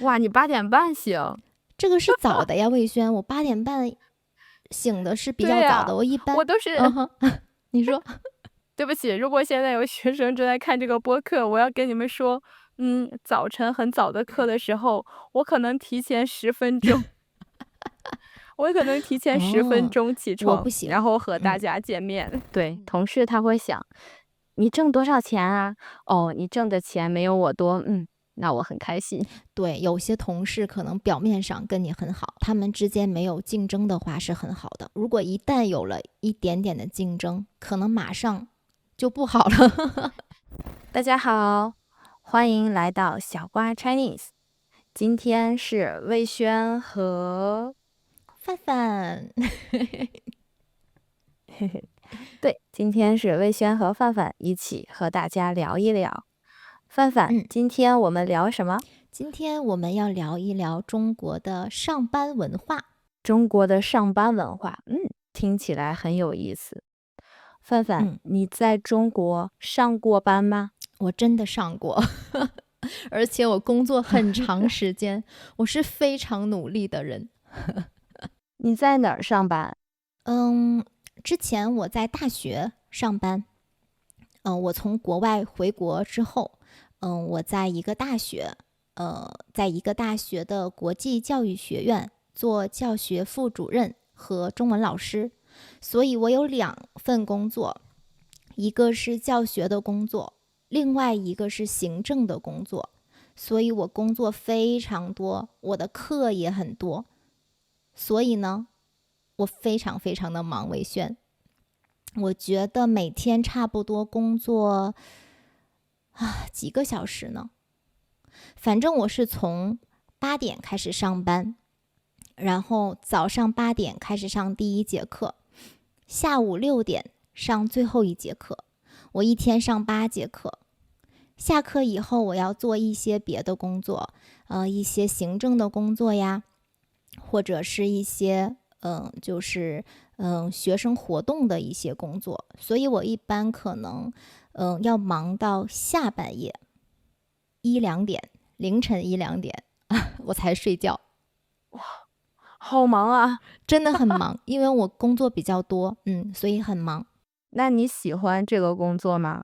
哇，你8点半醒？这个是早的呀，魏轩，我8点半醒的是比对呀、较早的，我一般，我都是你说，对不起，如果现在有学生正在看这个播客，我要跟你们说，早晨很早的课的时候，我可能提前十分钟，我可能提前10分钟起床，我不行，然后和大家见面。对，同事他会想，你挣多少钱啊？哦，你挣的钱没有我多，那我很开心。对，有些同事可能表面上跟你很好，他们之间没有竞争的话是很好的。如果一旦有了一点点的竞争，可能马上就不好了。大家好，欢迎来到小瓜 Chinese。今天是魏轩和范范，对，今天是魏轩和范范一起和大家聊一聊。范范，今天我们聊什么？今天我们要聊一聊中国的上班文化。中国的上班文化，听起来很有意思。范范，你在中国上过班吗？我真的上过，而且我工作很长时间，我是非常努力的人。你在哪儿上班？之前我在大学上班。我从国外回国之后，我在一个大学，在一个大学的国际教育学院做教学副主任和中文老师，所以我有2份工作，一个是教学的工作，另外一个是行政的工作，所以我工作非常多，我的课也很多，所以呢，我非常非常的忙，魏轩。我觉得每天差不多工作几个小时呢。反正我是从8点开始上班，然后早上8点开始上第1节课，下午6点上最后1节课。我一天上8节课。下课以后我要做一些别的工作，一些行政的工作呀，或者是一些学生活动的一些工作，所以我一般可能要忙到下半夜1-2点，凌晨1-2点我才睡觉。哇，好忙啊！真的很忙，因为我工作比较多，所以很忙。那你喜欢这个工作吗？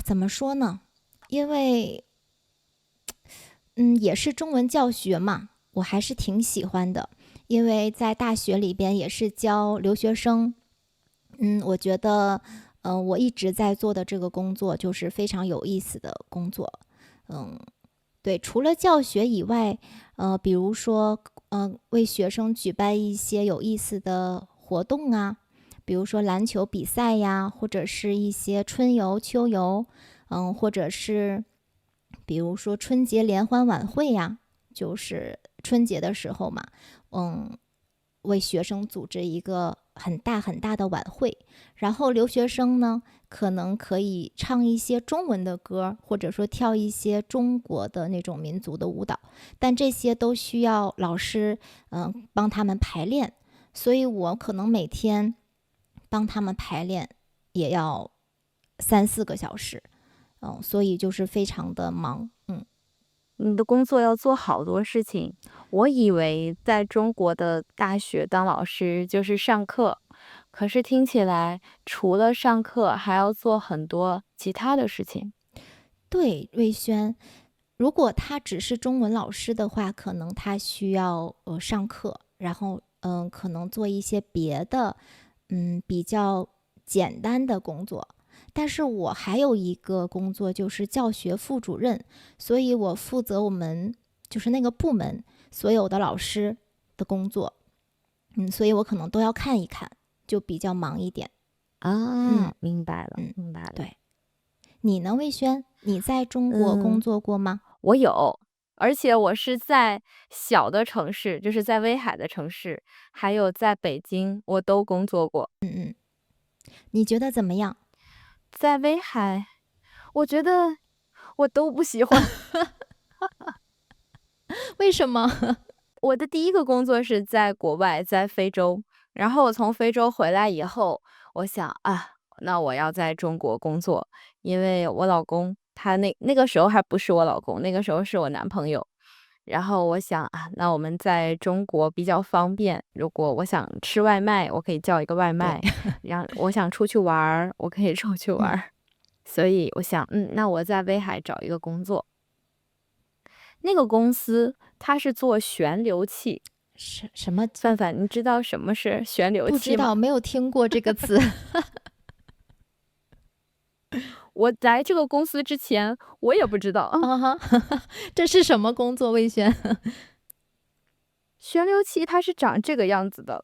怎么说呢？因为也是中文教学嘛，我还是挺喜欢的。因为在大学里边也是教留学生，我觉得，我一直在做的这个工作就是非常有意思的工作。对，除了教学以外，比如说，为学生举办一些有意思的活动啊，比如说篮球比赛呀，或者是一些春游、秋游，或者是比如说春节联欢晚会呀，就是春节的时候嘛，为学生组织一个很大很大的晚会，然后留学生呢，可能可以唱一些中文的歌，或者说跳一些中国的那种民族的舞蹈，但这些都需要老师帮他们排练，所以我可能每天帮他们排练也要3-4个小时，所以就是非常的忙。你的工作要做好多事情。我以为在中国的大学当老师就是上课，可是听起来除了上课还要做很多其他的事情。对，瑞轩，如果他只是中文老师的话，可能他需要上课，然后可能做一些别的比较简单的工作。但是我还有一个工作就是教学副主任，所以我负责我们就是那个部门所有的老师的工作，所以我可能都要看一看，就比较忙一点。明白了，明白了。对，你呢，魏轩？你在中国工作过吗？我有，而且我是在小的城市，就是在威海的城市，还有在北京，我都工作过。你觉得怎么样？在威海，我觉得我都不喜欢。为什么？我的第一个工作是在国外，在非洲。然后我从非洲回来以后，我想那我要在中国工作，因为我老公他那个时候还不是我老公，那个时候是我男朋友。然后我想啊，那我们在中国比较方便，如果我想吃外卖，我可以叫一个外对，卖；然后我想出去玩儿，我可以出去玩嗯，儿。所以我想，那我在威海找一个工作。那个公司它是做旋流器。什么？范范，你知道什么是旋流器吗？不知道，没有听过这个词。我来这个公司之前，我也不知道。啊哈，这是什么工作？魏轩？旋流器它是长这个样子的。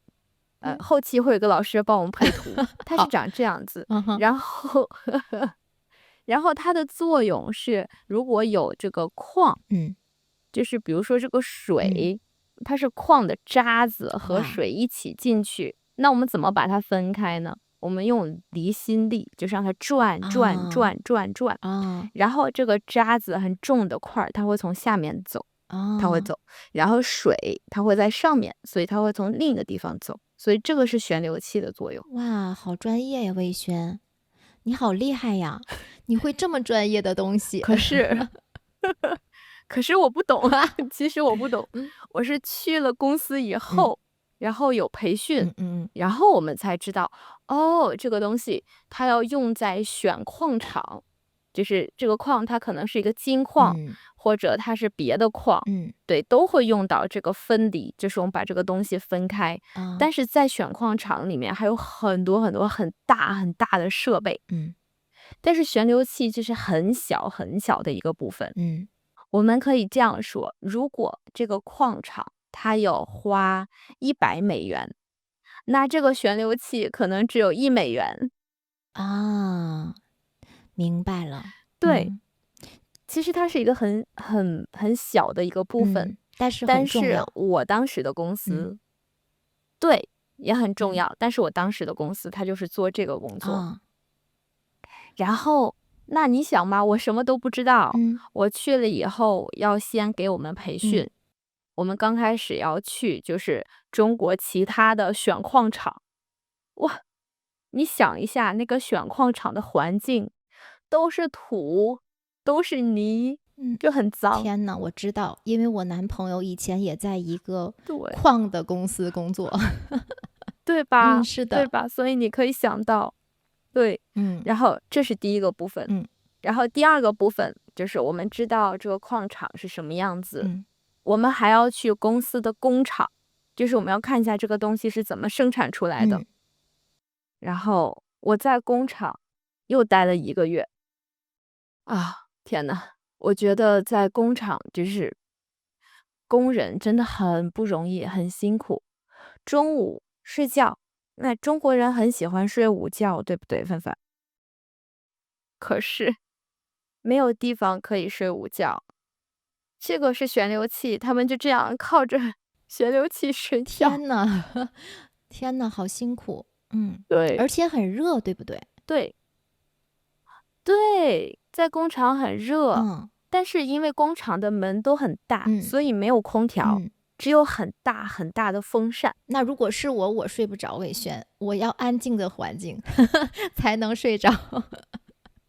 嗯，后期会有个老师帮我们配图，它是好，长这样子。嗯哼，然后然后它的作用是，如果有这个矿，嗯就是比如说这个嗯，水，它是矿的渣子和哇，水一起进去，那我们怎么把它分开呢？我们用离心力，就是让它转转啊转转转，啊然后这个渣子很重的块儿，它会从下面走，它会啊，走，然后水它会在上面，所以它会从另一个地方走，所以这个是旋流器的作用。哇，好专业呀，魏轩，你好厉害呀，你会这么专业的东西。可是可是我不懂，其实我不懂，嗯我是去了公司以嗯后，然后有培训，嗯嗯然后我们才知道，哦，这个东西它要用在选矿场，就是这个矿它可能是一个金矿，嗯或者它是别的矿，嗯对，都会用到这个分离，就是我们把这个东西分开。啊但是在选矿场里面还有很多很多很大很大的设备，嗯但是旋流器就是很小很小的一个部分。嗯我们可以这样说，如果这个矿场它要花100美元，那这个旋流器可能只有1美元。啊，明白了。对，嗯其实它是一个很小的一个部分，嗯，但是很但是重要。我当时的公嗯司，对，也很重嗯要，但是我当时的公司它就是做这个工作。啊然后，那你想嘛，我什么都不知道，嗯我去了以后要先给我们培嗯训。我们刚开始要去就是中国其他的选矿场，哇，你想一下那个选矿场的环境，都是土，都是泥，嗯，就很脏。天呐，我知道，因为我男朋友以前也在一个对，矿的公司工作。对嗯，吧？是的。对吧？所以你可以想到，对。嗯然后这是第一个部分，嗯然后第二个部分就是我们知道这个矿场是什么样子，嗯我们还要去公司的工厂，就是我们要看一下这个东西是怎么生产出来的。嗯然后我在工厂又待了1个月啊，天呐，我觉得在工厂就是工人真的很不容易，很辛苦。中午睡觉，那中国人很喜欢睡午觉，对不对，芬芬？可是没有地方可以睡午觉，这个是旋流器，他们就这样靠着旋流器睡觉。天呐，天呐，好辛苦。嗯，对而且很热，对不对？对对，在工厂很热，嗯但是因为工厂的门都很大，嗯所以没有空调，嗯。只有很大很大的风扇。那如果是我，我睡不着，魏轩，我要安静的环境才能睡着。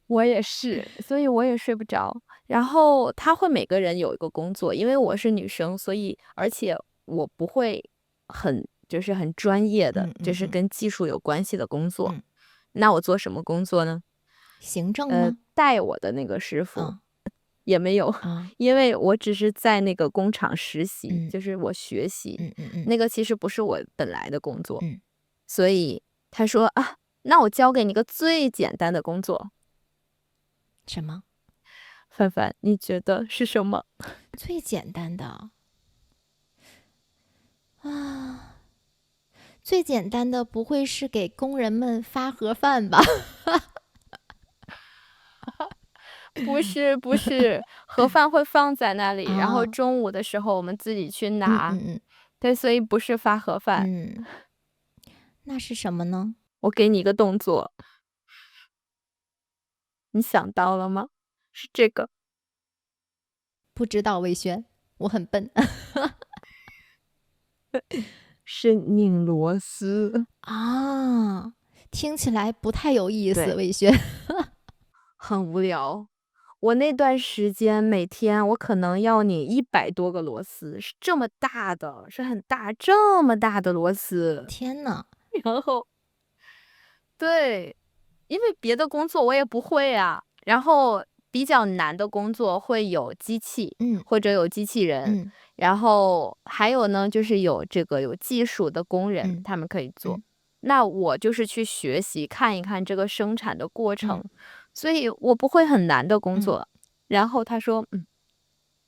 我也是，所以我也睡不着。然后他会每个人有一个工作，因为我是女生，所以而且我不会就是很专业的，就是嗯嗯嗯跟技术有关系的工作。嗯，那我做什么工作呢？行政吗？带我的那个师傅嗯也没有，啊因为我只是在那个工厂实习，嗯就是我学习，嗯嗯嗯那个其实不是我本来的工作，嗯，所以他说啊，那我交给你个最简单的工作，什么凡凡，你觉得是什么？最简单的啊？最简单的不会是给工人们发盒饭吧？不是不是，盒饭会放在那里，然后啊，中午的时候我们自己去拿。嗯嗯嗯对，所以不是发盒饭。嗯，那是什么呢？我给你一个动作，你想到了吗？是这个，不知道，魏轩，我很笨是拧螺丝。啊，听起来不太有意思，对，魏轩。很无聊。我那段时间每天我可能要拧100多个螺丝，是这么大的，是很大，这么大的螺丝。天呐，然后对，因为别的工作我也不会啊，然后比较难的工作会有机器嗯或者有机器人，嗯然后还有呢，就是有技术的工人，嗯他们可以做。嗯那我就是去学习看一看这个生产的过程，嗯所以我不会很难的工嗯作。然后他说：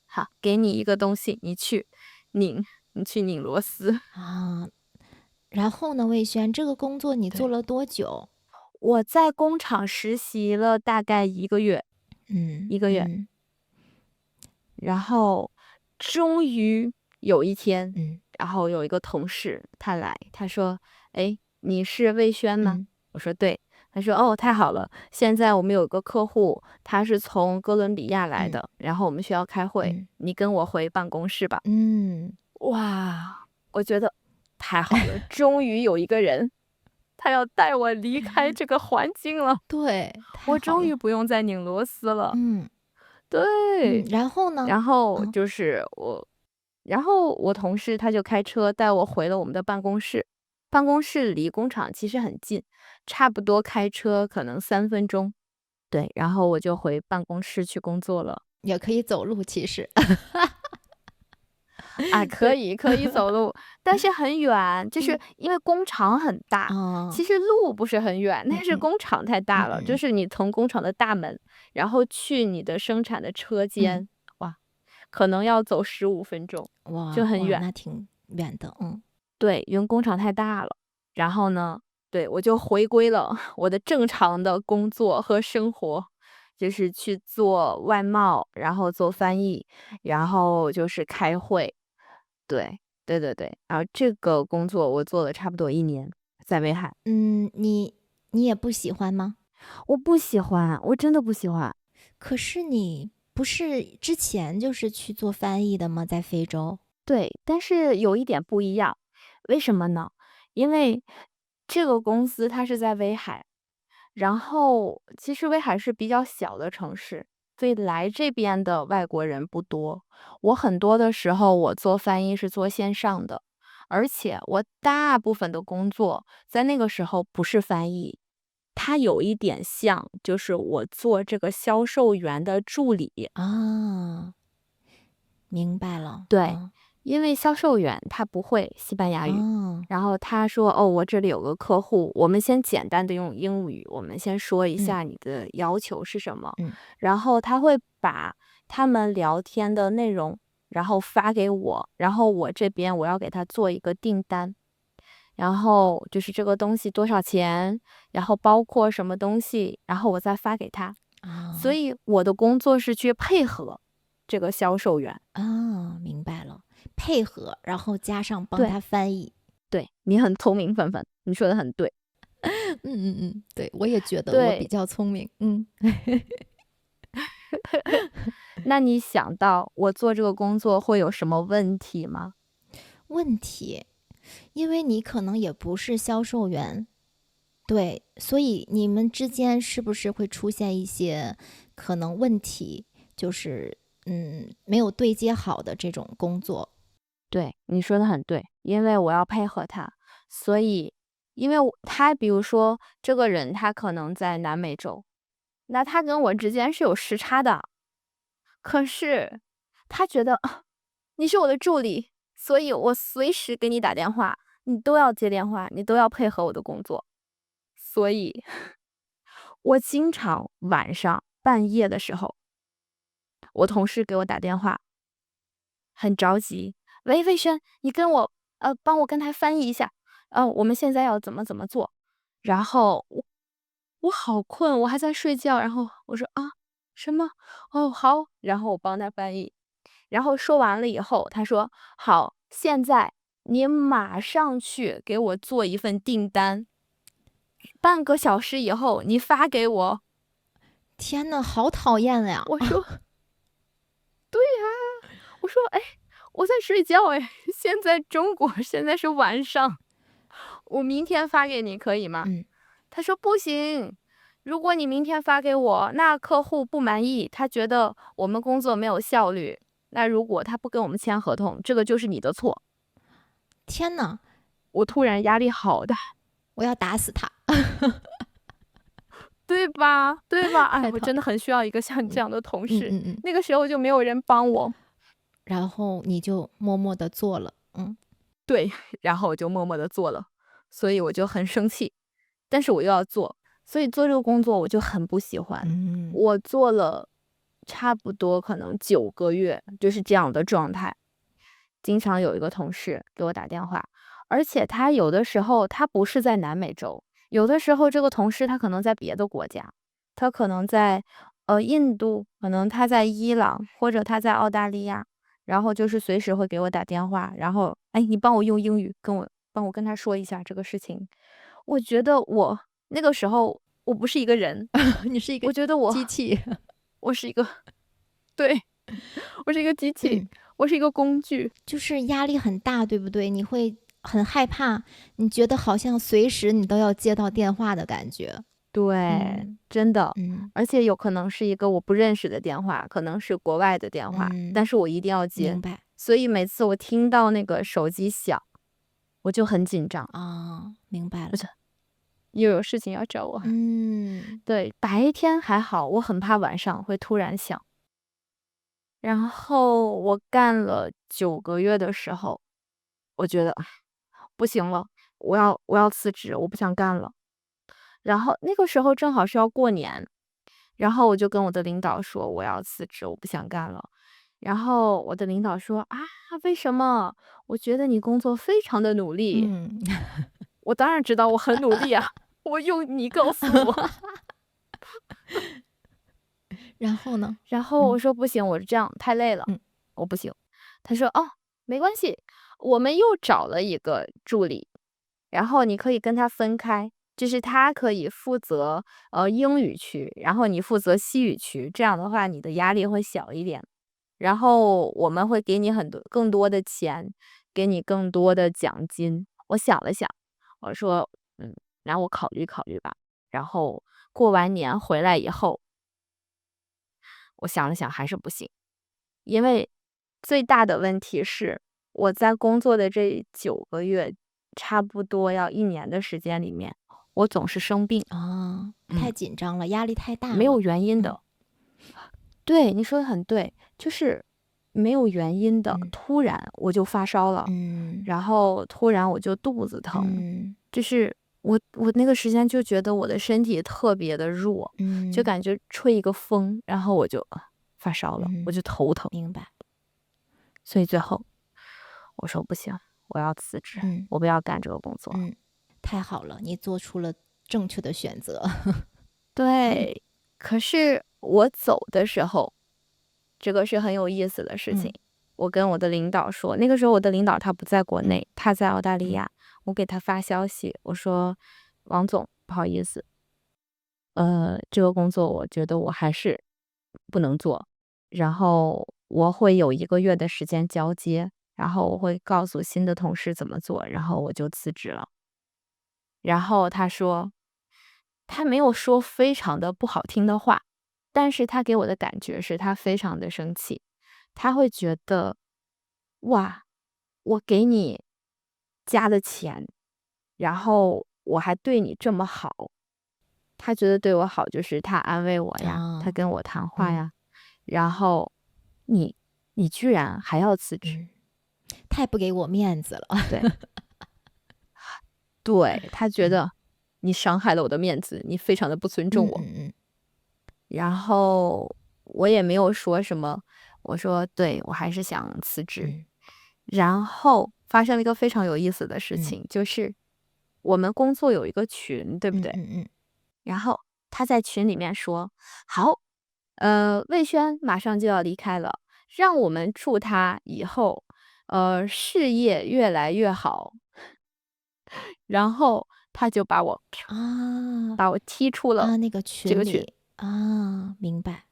好，给你一个东西，拧，你去拧螺丝。啊，然后呢，魏轩，这个工作你做对，了多久？我在工厂实习了大概1个月，嗯一个月。嗯然后终于有一天，嗯然后有一个同事他来，他说：“哎，你是魏轩吗？”嗯我说：“对。”他说：“哦，太好了，现在我们有个客户，他是从哥伦比亚来嗯的，然后我们需要开会，嗯你跟我回办公室吧。”嗯，哇，我觉得太好了，终于有一个人，他要带我离开这个环境了，对，太我好了。终于不用再拧螺丝了。嗯对，然后呢？然后嗯就是然后我同事他就开车带我回了我们的办公室，办公室离工厂其实很近，差不多开车可能3分钟。对，然后我就回办公室去工作了。也可以走路，其实。啊，可对，以可以走路，但是很远，就是嗯因为工厂很大，哦，其实路不是很远，但是嗯嗯工厂太大了，就嗯嗯是你从工厂的大门，然后去你的生产的车嗯，间，哇，可能要走15分钟，就哇哇，很远。那挺远的，嗯对，因为工厂太大了。然后呢，对，我就回归了我的正常的工作和生活，就是去做外贸，然后做翻译，然后就是开会。对，对对对，然后这个工作我做了差不多1年，在威海。嗯，你也不喜欢吗？我不喜欢，我真的不喜欢。可是你不是之前就是去做翻译的吗？在非洲？对，但是有一点不一样，为什么呢？因为这个公司它是在威海，然后其实威海是比较小的城市，所以来这边的外国人不多。我很多的时候我做翻译是做线上的，而且我大部分的工作在那个时候不是翻译，它有一点像，就是我做这个销售员的助理。啊，明白了，对，啊因为销售员他不会西班牙语，哦，然后他说：“哦，我这里有个客户，我们先简单的用英语，我们先说一嗯下你的要求是什么。”嗯然后他会把他们聊天的内容，然后发给我，然后我这边我要给他做一个订单，然后就是这个东西多少钱，然后包括什么东西，然后我再发给他。所啊以我的工作是去配合这个销售员。啊，明白了，配合，然后加上帮对。他翻译。对，你很聪明，芬芬，你说的很对。对，我也觉得我比对，较聪明。嗯，那你想到我做这个工作会有什么问题吗？问题，因为你可能也不是销售员，对，所以你们之间是不是会出现一些可能问题，就是没有对接好的这种工作？对，你说的很对，因为我要配合他，所以因为他比如说这个人他可能在南美洲，那他跟我之间是有时差的，可是他觉得你是我的助理，所以我随时给你打电话，你都要接电话，你都要配合我的工作，所以我经常晚上半夜的时候，我同事给我打电话，很着急，喂，魏轩，你跟我帮我跟他翻译一下，我们现在要怎么怎么做？然后我好困，我还在睡觉，然后我说啊什么？哦好，然后我帮他翻译，然后说完了以后，他说好，现在你马上去给我做一份订单，半个小时以后你发给我。天呐，好讨厌呀！我说对呀，我说哎，我在睡觉哎，现在中国现在是晚上，我明天发给你可以吗？嗯他说不行，如果你明天发给我，那客户不满意，他觉得我们工作没有效率，那如果他不跟我们签合同，这个就是你的错。天呐，我突然压力好大，我要打死他！对吧？对吧？哎，我真的太讨厌。很需要一个像你这样的同事。嗯。那个时候就没有人帮我，然后你就默默的做了。对，然后我就默默的做了，所以我就很生气，但是我又要做，所以做这个工作我就很不喜欢。我做了差不多可能9个月，就是这样的状态。经常有一个同事给我打电话，而且他有的时候他不是在南美洲，有的时候这个同事他可能在别的国家，他可能在印度，可能他在伊朗，或者他在澳大利亚，然后就是随时会给我打电话，然后哎，你帮我用英语帮我跟他说一下这个事情。我觉得我那个时候我不是一个人，你是一个我觉得我机器。我是一个对，我是一个机器，我是一个工具。就是压力很大，对不对？你会很害怕，你觉得好像随时你都要接到电话的感觉。对，真的，嗯而且有可能是一个我不认识的电话，可能是国外的电话，但是我一定要接。明白所以每次我听到那个手机响，我就很紧张，啊，明白了。又有事情要找我。对，白天还好，我很怕晚上会突然响。然后我干了9个月的时候，我觉得不行了，我要辞职，我不想干了。然后那个时候正好是要过年，然后我就跟我的领导说我要辞职，我不想干了。然后我的领导说啊，为什么？我觉得你工作非常的努力。我当然知道我很努力啊，我用你告诉我。然后呢？然后我说不行，我这样太累了，我不行。他说哦，没关系，我们又找了一个助理，然后你可以跟他分开，就是他可以负责英语区，然后你负责西语区，这样的话你的压力会小一点。然后我们会给你更多的钱，给你更多的奖金。我想了想，我说那我考虑考虑吧。然后过完年回来以后，我想了想还是不行，因为最大的问题是我在工作的这9个月，差不多要1年的时间里面，我总是生病。太紧张了，压力太大了，没有原因的。对，你说的很对，就是没有原因的，突然我就发烧了，然后突然我就肚子疼，就是我那个时间就觉得我的身体特别的弱，就感觉吹一个风，然后我就发烧了，我就头疼。明白。所以最后我说不行，我要辞职，我不要干这个工作。太好了，你做出了正确的选择。对，可是我走的时候，这个是很有意思的事情。我跟我的领导说，那个时候我的领导他不在国内，他在澳大利亚。我给他发消息，我说：王总，不好意思，这个工作我觉得我还是不能做，然后我会有1个月的时间交接，然后我会告诉新的同事怎么做，然后我就辞职了。然后他说，他没有说非常的不好听的话，但是他给我的感觉是他非常的生气，他会觉得，哇，我给你加的钱，然后我还对你这么好，他觉得对我好就是他安慰我呀，他跟我谈话呀，然后你居然还要辞职，太不给我面子了。对，他觉得你伤害了我的面子，你非常的不尊重我。然后我也没有说什么，我说对，我还是想辞职。然后发生了一个非常有意思的事情，就是我们工作有一个群，对不对？然后他在群里面说，好，魏轩马上就要离开了，让我们祝他以后事业越来越好。然后他就把我踢出了那个这个群。明白。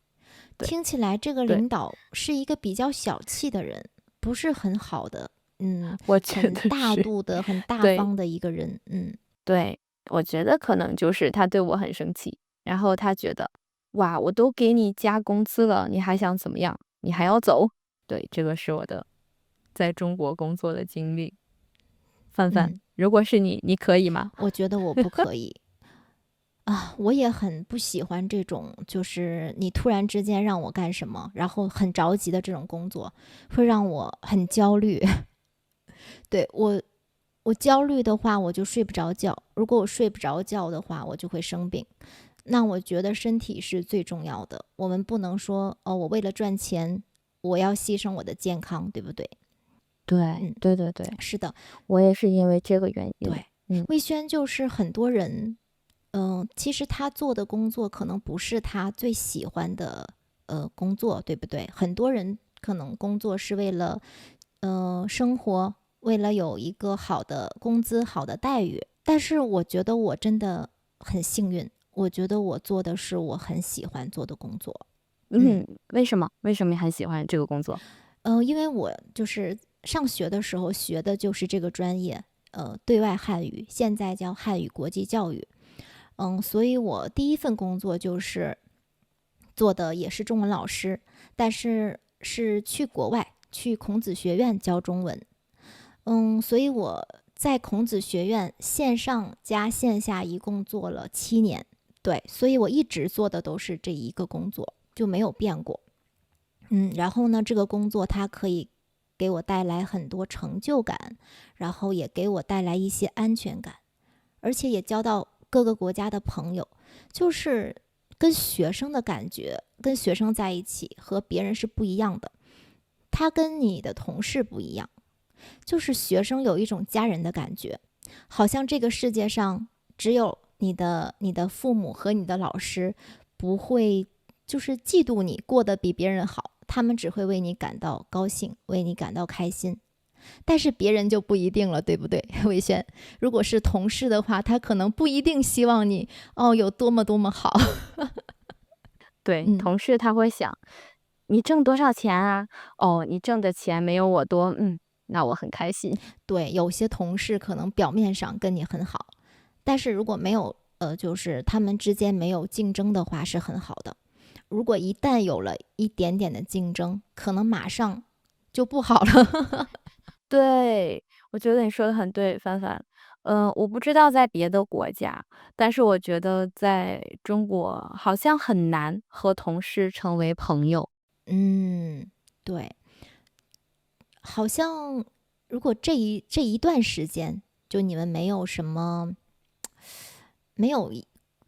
听起来这个领导是一个比较小气的人，不是很好的，我觉得很大度的、很大方的一个人。对，我觉得可能就是他对我很生气。然后他觉得，哇，我都给你加工资了，你还想怎么样？你还要走？对，这个是我的在中国工作的经历。范范，嗯，如果是你，你可以吗？我觉得我不可以啊，我也很不喜欢这种，就是你突然之间让我干什么，然后很着急的这种工作，会让我很焦虑。对，我焦虑的话，我就睡不着觉。如果我睡不着觉的话，我就会生病。那我觉得身体是最重要的，我们不能说哦，我为了赚钱，我要牺牲我的健康，对不对？对，嗯，对对对，是的，我也是因为这个原因。对。嗯魏轩就是很多人，其实他做的工作可能不是他最喜欢的工作，对不对？很多人可能工作是为了生活，为了有一个好的工资、好的待遇。但是我觉得我真的很幸运，我觉得我做的是我很喜欢做的工作。嗯，为什么？为什么你很喜欢这个工作？因为我就是上学的时候学的就是这个专业，对外汉语，现在叫汉语国际教育。所以我第一份工作就是做的也是中文老师，但是是去国外去孔子学院教中文。所以我在孔子学院线上加线下一共做了7年，对，所以我一直做的都是这一个工作，就没有变过。然后呢，这个工作它可以给我带来很多成就感，然后也给我带来一些安全感，而且也交到各个国家的朋友，就是跟学生的感觉，跟学生在一起和别人是不一样的，他跟你的同事不一样。就是学生有一种家人的感觉，好像这个世界上只有你的父母和你的老师不会就是嫉妒你过得比别人好，他们只会为你感到高兴，为你感到开心。但是别人就不一定了，对不对，魏轩？如果是同事的话，他可能不一定希望你有多么多么好。对，嗯，同事他会想，你挣多少钱啊？哦，你挣的钱没有我多，那我很开心。对，有些同事可能表面上跟你很好，但是如果没有就是他们之间没有竞争的话是很好的。如果一旦有了一点点的竞争，可能马上就不好了。对，我觉得你说的很对，凡凡。我不知道在别的国家，但是我觉得在中国好像很难和同事成为朋友。嗯，对，好像如果这一段时间，就你们没有什么没有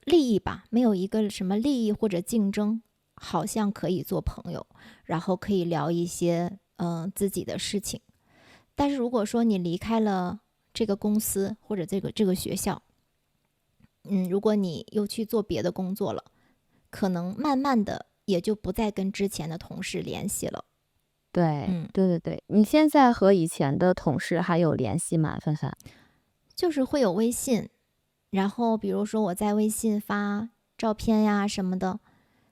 利益吧，没有一个什么利益或者竞争，好像可以做朋友，然后可以聊一些自己的事情。但是如果说你离开了这个公司或者这个学校，如果你又去做别的工作了，可能慢慢的也就不再跟之前的同事联系了。对，嗯，对对对，你现在和以前的同事还有联系吗，凡凡？就是会有微信，然后比如说我在微信发照片呀什么的，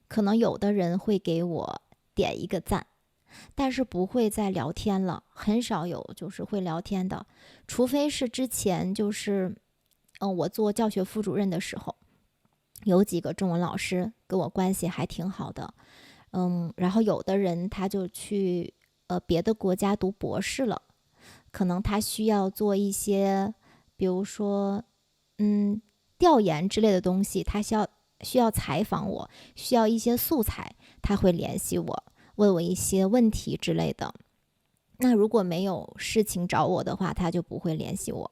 可能有的人会给我点一个赞，但是不会再聊天了，很少有就是会聊天的，除非是之前就是，我做教学副主任的时候，有几个中文老师跟我关系还挺好的，然后有的人他就去别的国家读博士了，可能他需要做一些，比如说调研之类的东西，他需要采访我，需要一些素材，他会联系我，问我一些问题之类的。那如果没有事情找我的话，他就不会联系我。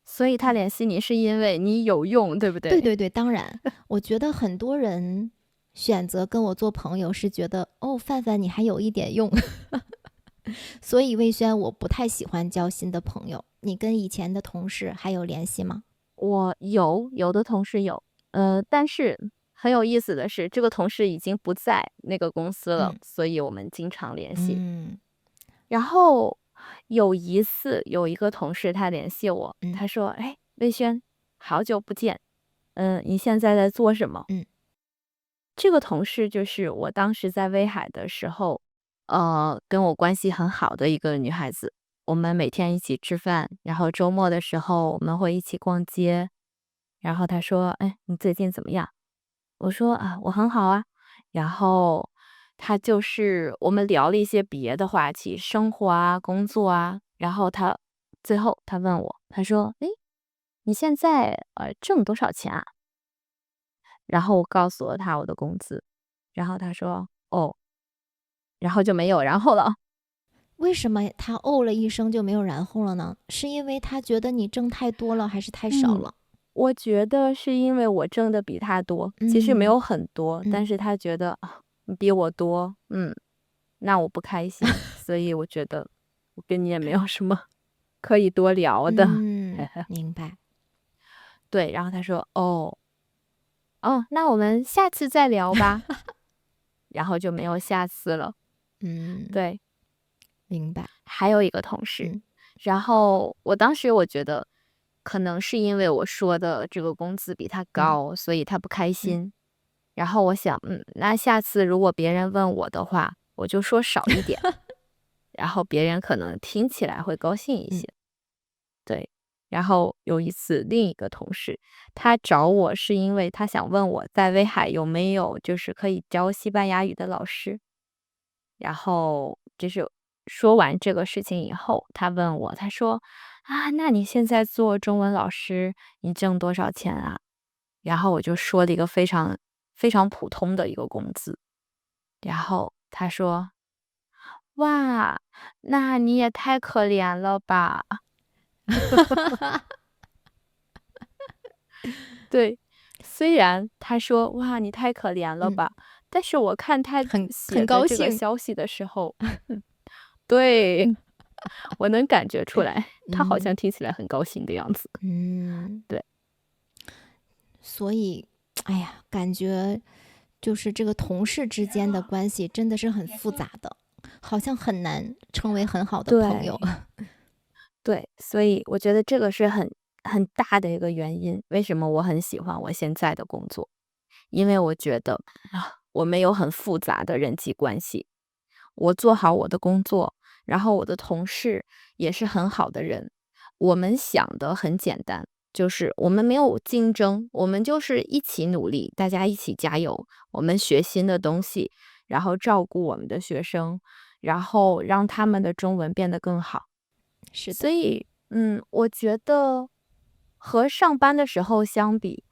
所以他联系你是因为你有用，对不对？对对对，当然，我觉得很多人选择跟我做朋友是觉得，哦，范范你还有一点用，所以魏轩我不太喜欢交新的朋友。你跟以前的同事还有联系吗？我有的同事有，但是很有意思的是，这个同事已经不在那个公司了，嗯所以我们经常联系。嗯然后有一次，有一个同事他联系我，嗯他说：“哎，魏轩，好久不见，你现在在做什么？”嗯这个同事就是我当时在威海的时候，跟我关系很好的一个女孩子。我们每天一起吃饭，然后周末的时候我们会一起逛街。然后他说：“哎，你最近怎么样？”我说：“啊，我很好啊。”然后他就是我们聊了一些别的话题，生活啊、工作啊。然后最后他问我，他说：“诶，你现在挣多少钱啊？”然后我告诉了他我的工资，然后他说：“哦。”然后就没有然后了。为什么他哦了一声就没有然后了呢？是因为他觉得你挣太多了，还是太少嗯，了？我觉得是因为我挣的比他多，其实没嗯有很多，嗯但是他觉得啊，你比我多，那我不开心，所以我觉得我跟你也没有什么可以多聊的。嗯，明白。对，然后他说：“哦，哦，那我们下次再聊吧。”然后就没有下次了。嗯，对，明白。还有一个同事，嗯然后当时我觉得，可能是因为我说的这个工资比他嗯高，所以他不开嗯心。然后我想，那下次如果别人问我的话，我就说少一点，然后别人可能听起来会高兴一嗯些。对，然后有一次，另一个同事他找我是因为他想问我在威海有没有就是可以教西班牙语的老师。然后就是说完这个事情以后，他问我，他说：“啊，那你现在做中文老师，你挣多少钱啊？”然后我就说了一个非常非常普通的一个工资，然后他说：“哇，那你也太可怜了吧。”对，虽然他说：“哇，你太可怜了嗯，吧。”但是我看他很写的这个高兴。消息的时候，对，我能感觉出来，他好嗯像听起来很高兴的样子。嗯，对，所以，哎呀，感觉就是这个同事之间的关系真的是很复杂的，好像很难成为很好的朋友。对，对，所以我觉得这个是很大的一个原因，为什么我很喜欢我现在的工作。因为我觉得我没有很复杂的人际关系，我做好我的工作，然后我的同事也是很好的人。我们想的很简单，就是我们没有竞争，我们就是一起努力，大家一起加油。我们学新的东西，然后照顾我们的学生，然后让他们的中文变得更好。是的。所以，我觉得和上班的时候相比，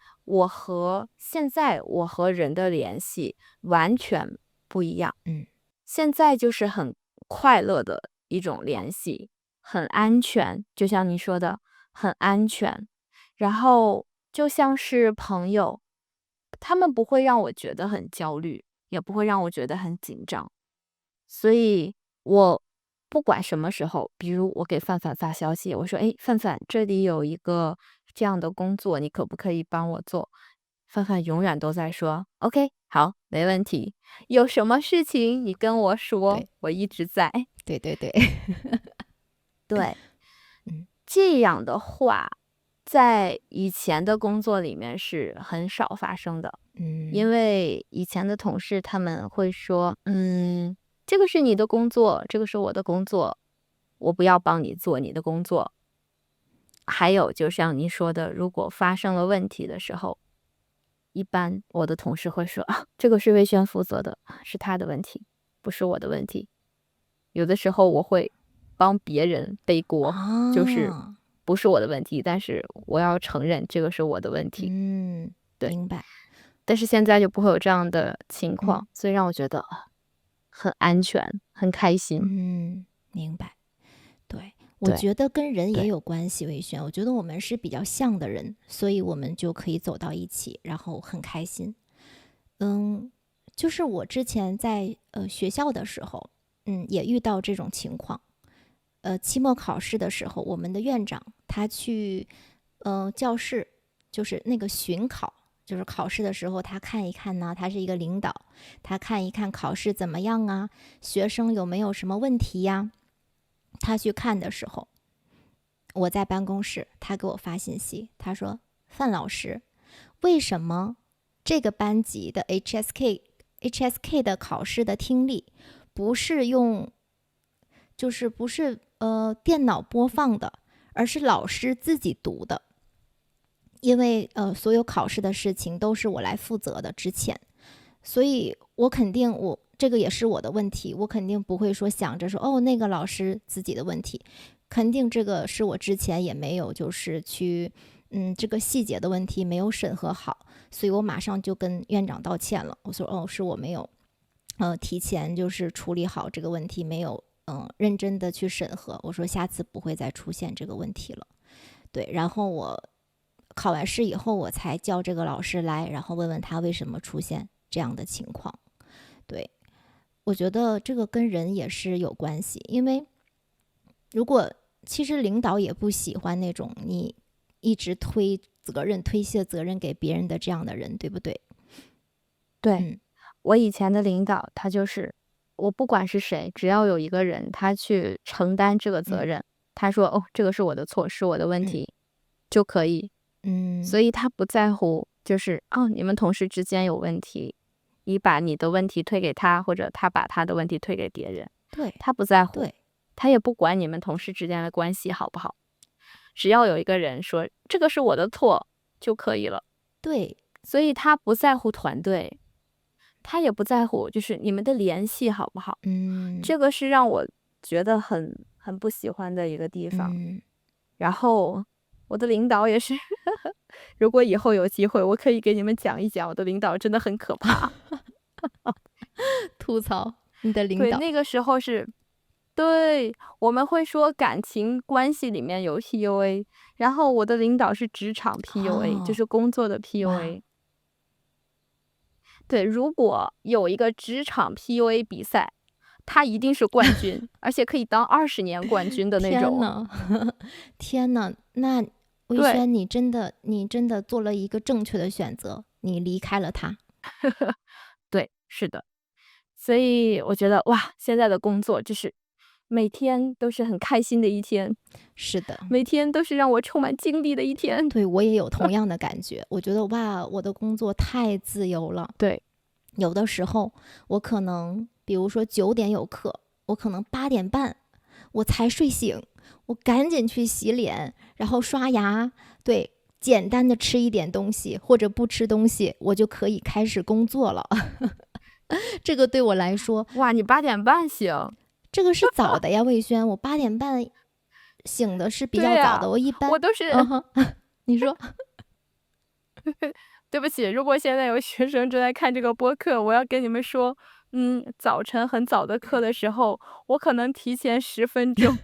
现在我和人的联系完全不一样。嗯现在就是很快乐的一种联系，很安全，就像你说的，很安全。然后就像是朋友，他们不会让我觉得很焦虑，也不会让我觉得很紧张。所以我不管什么时候，比如我给范范发消息，我说：“哎，范范，这里有一个这样的工作，你可不可以帮我做？”范范永远都在说：“OK，好，没问题。有什么事情你跟我说，对我一直在。”对对对。对，嗯这样的话，在以前的工作里面是很少发生的。因嗯为以前的同事他们会说：这个是你的工作，这个是我的工作，我不要帮你做你的工作。”还有就像您说的，如果发生了问题的时候，一般我的同事会说：“啊，这个是魏轩负责的，是他的问题，不是我的问题。”有的时候我会帮别人背锅，就是啊，不是我的问题，但是我要承认这个是我的问题。嗯，对，明白。但是现在就不会有这样的情嗯况，所以让我觉得很安全，很开心。嗯，明白。对，我对觉得跟人也对，有关系，魏轩。我觉得我们是比较像的人，所以我们就可以走到一起，然后很开心。嗯，就是我之前在学校的时候，也遇到这种情况。期末考试的时候，我们的院长他去教室，就是那个巡考，就是考试的时候他看一看呢，他是一个领导，他看一看考试怎么样啊，学生有没有什么问题呀？他去看的时候，我在办公室，他给我发信息，他说：“范老师，为什么这个班级的 HSK 的考试的听力不是用，就是不是电脑播放的，而是老师自己读的？”因为所有考试的事情都是我来负责的之前，所以我肯定这个也是我的问题，我肯定不会说想着说哦那个老师自己的问题，肯定这个是我之前也没有就是去这个细节的问题没有审核好，所以我马上就跟院长道歉了，我说哦是我没有提前就是处理好这个问题，没有认真的去审核，我说下次不会再出现这个问题了。对，然后我考完试以后，我才叫这个老师来，然后问问他为什么出现这样的情况。对，我觉得这个跟人也是有关系，因为如果其实领导也不喜欢那种你一直推卸责任给别人的这样的人，对不对？对，我以前的领导他就是，我不管是谁，只要有一个人他去承担这个责任，他说哦这个是我的错，是我的问题，就可以。所以他不在乎，就是你们同事之间有问题，你把你的问题推给他，或者他把他的问题推给别人，对，他不在乎，对，他也不管你们同事之间的关系好不好，只要有一个人说这个是我的错就可以了。对，所以他不在乎团队，他也不在乎就是你们的联系好不好。这个是让我觉得很不喜欢的一个地方。然后我的领导也是如果以后有机会，我可以给你们讲一讲，我的领导真的很可怕。吐槽你的领对，导。那个时候是，对，我们会说感情关系里面有 PUA，然后我的领导是职场 PUA，就是工作的 PUA。对，如果有一个职场 PUA 比赛，他一定是冠军，而且可以当20年冠军的那种。天呐，天呐，那魏轩，你真的做了一个正确的选择，你离开了他。对，是的。所以我觉得哇，现在的工作就是每天都是很开心的一天。是的，每天都是让我充满精力的一天。对，我也有同样的感觉。我觉得哇，我的工作太自由了。对，有的时候我可能，比如说9点有课，我可能8点半我才睡醒，我赶紧去洗脸，然后刷牙，对，简单的吃一点东西，或者不吃东西，我就可以开始工作了。这个对我来说，哇，你8点半醒，这个是早的呀，魏轩，我8点半醒的是比较早的，我一般我都是，你说。对不起，如果现在有学生正在看这个播客，我要跟你们说，早晨很早的课的时候，我可能提前10分钟，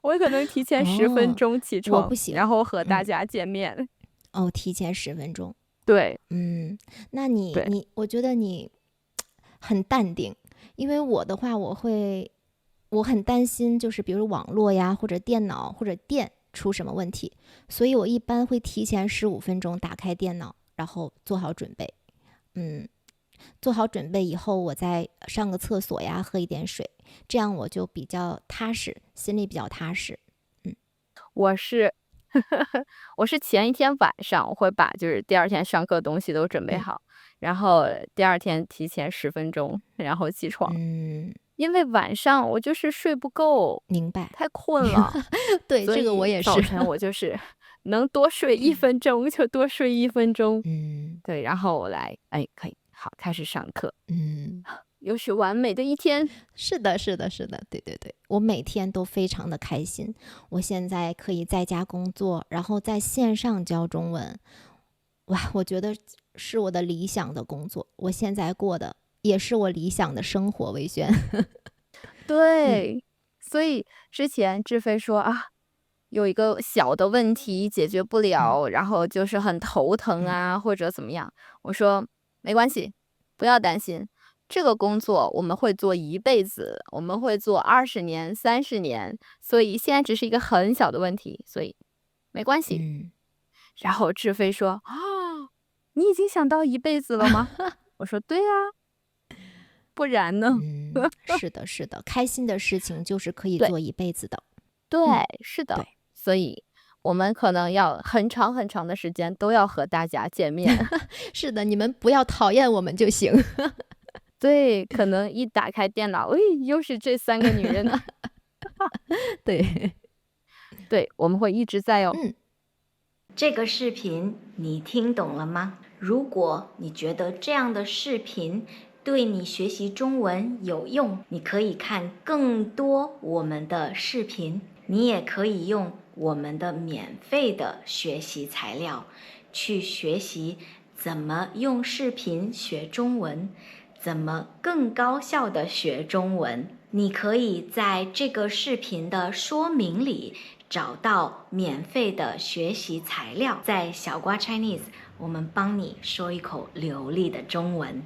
我可能提前10分钟起床，我不行，然后和大家见面。提前10分钟。对，那我觉得你很淡定，因为我的话，我很担心，就是比如网络呀，或者电脑或者电出什么问题，所以我一般会提前15分钟打开电脑，然后做好准备。做好准备以后，我再上个厕所呀，喝一点水，这样我就比较踏实，心里比较踏实。我是前一天晚上，我会把就是第2天上课的东西都准备好，然后第2天提前10分钟，然后起床。因为晚上我就是睡不够，明白，太困了。对，这个我也是。早晨我就是能多睡1分钟就多睡1分钟。对，然后我来，可以，好，开始上课。又是完美的一天。是的，是的，是的，对对对，我每天都非常的开心。我现在可以在家工作，然后在线上教中文，哇，我觉得是我的理想的工作。我现在过的也是我理想的生活，魏轩。对，所以之前志飞说有一个小的问题解决不了，然后就是很头疼啊，或者怎么样。我说没关系，不要担心。这个工作我们会做一辈子，我们会做20年、30年，所以现在只是一个很小的问题，所以没关系。然后志飞说你已经想到一辈子了吗？我说对啊，不然呢？是的，是的，开心的事情就是可以做一辈子的。对，是的，所以我们可能要很长很长的时间都要和大家见面。是的，你们不要讨厌我们就行。对，可能一打开电脑，又是这3个女人呢。对，对，我们会一直在这个视频你听懂了吗？如果你觉得这样的视频对你学习中文有用，你可以看更多我们的视频，你也可以用我们的免费的学习材料去学习怎么用视频学中文，怎么更高效的学中文。你可以在这个视频的说明里找到免费的学习材料，在小瓜 Chinese，我们帮你说一口流利的中文。